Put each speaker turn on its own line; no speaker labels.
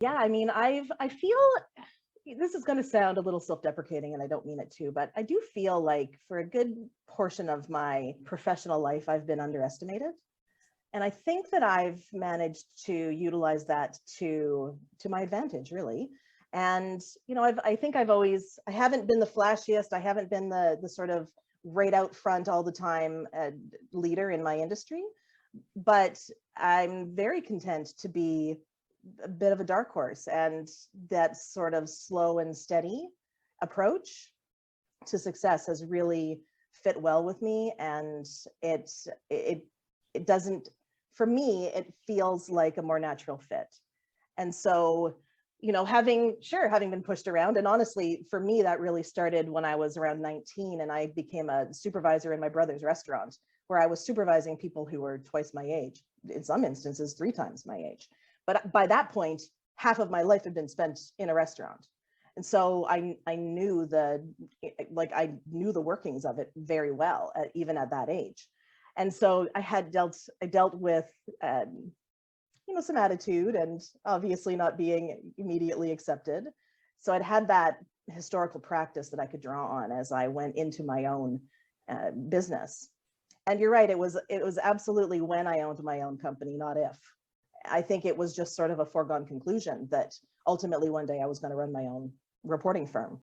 Yeah, I mean, I feel this is going to sound a little self-deprecating and I don't mean it to, but I do feel like for a good portion of my professional life, I've been underestimated. And I think that I've managed to utilize that to my advantage, really. And I think I haven't been the flashiest. I haven't been the sort of right out front all the time leader in my industry, but I'm very content to be a bit of a dark horse, and that sort of slow and steady approach to success has really fit well with me. And it it it doesn't, for me, it feels like a more natural fit. And so, having been pushed around, and honestly, for me, that really started when I was around 19 and I became a supervisor in my brother's restaurant, where I was supervising people who were twice my age, in some instances, 3 times my age. But by that point, half of my life had been spent in a restaurant. And so I knew I knew the workings of it very well, even at that age. And so I dealt with some attitude and obviously not being immediately accepted. So I'd had that historical practice that I could draw on as I went into my own business. And you're right, it was absolutely when I owned my own company, not if. I think it was just sort of a foregone conclusion that ultimately one day I was going to run my own reporting firm.